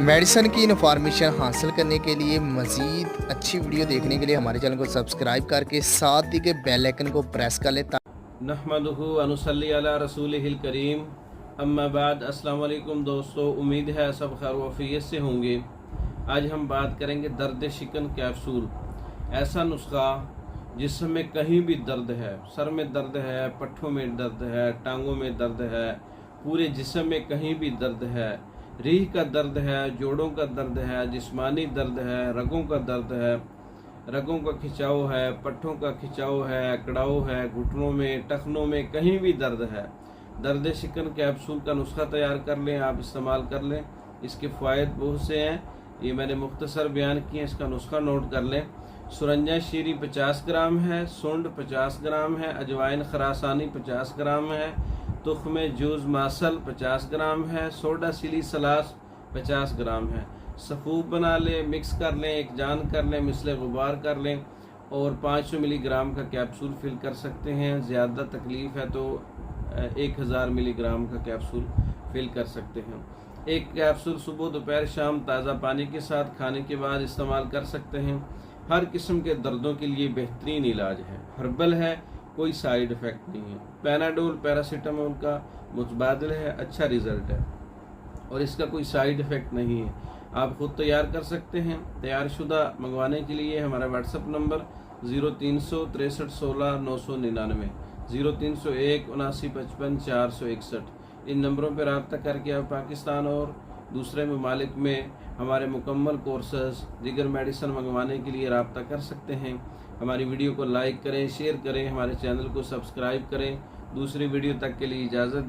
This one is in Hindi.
मेडिसिन की इन्फॉर्मेशन हासिल करने के लिए मज़ीद अच्छी वीडियो देखने के लिए हमारे चैनल को सब्सक्राइब करके साथ ही के बेल आइकन को प्रेस कर लें। नहमदुहु व नुसल्ली अला रसूलिहिल करीम, अम्मा बाद। अस्सलाम वालेकुम दोस्तों, उम्मीद है सब खैर वफ़ियत से होंगे। आज हम बात करेंगे दर्द शिकन कैप्सूल। ऐसा नुस्खा जिसमें कहीं भी दर्द है, सर में दर्द है, पट्ठों में दर्द है, टांगों में दर्द है, पूरे जिस्म में कहीं भी दर्द है, रीढ़ का दर्द है, जोड़ों का दर्द है, जिस्मानी दर्द है, रगों का दर्द है, रगों का खिंचाव है, पट्ठों का खिंचाव है, अकड़ाव है, घुटनों में, टखनों में कहीं भी दर्द है, दर्द शिकन कैप्सूल का नुस्खा तैयार कर लें, आप इस्तेमाल कर लें। इसके फ़ायदे बहुत से हैं, ये मैंने मुख्तसर बयान किए, इसका नुस्खा नोट कर लें। सुरंजा शीरी 50 ग्राम है, सुंड 50 ग्राम है, अजवाइन खरासानी 50 ग्राम है, तुख्म जूज़ मासल 50 ग्राम है, सोडा सिली सलास 50 ग्राम है। सफ़ूफ बना लें, मिक्स कर लें, एक जान कर लें, मिसले गुबार कर लें और 500 मिलीग्राम का कैप्सूल फिल कर सकते हैं। ज़्यादा तकलीफ़ है तो 1000 मिलीग्राम का कैप्सूल फिल कर सकते हैं। एक कैप्सूल सुबह दोपहर शाम ताज़ा पानी के साथ खाने के बाद इस्तेमाल कर सकते हैं। हर किस्म के दर्दों के लिए बेहतरीन इलाज है, हर्बल है, कोई साइड इफ़ेक्ट नहीं है। पैनाडोल पैरासीटामोल का मुतबादिल है, अच्छा रिज़ल्ट है और इसका कोई साइड इफ़ेक्ट नहीं है। आप ख़ुद तैयार कर सकते हैं। तैयार शुदा मंगवाने के लिए हमारा व्हाट्सअप नंबर 0300 63 16 999, 0301 79 55 461। इन नंबरों पर रब्ता करके आप पाकिस्तान और दूसरे ममालिक में हमारे मुकम्मल कोर्सेज दीगर मेडिसिन मंगवाने के लिए रब्ता कर सकते हैं। हमारी वीडियो को लाइक करें, शेयर करें, हमारे चैनल को सब्सक्राइब करें। दूसरी वीडियो तक के लिए इजाज़त दें।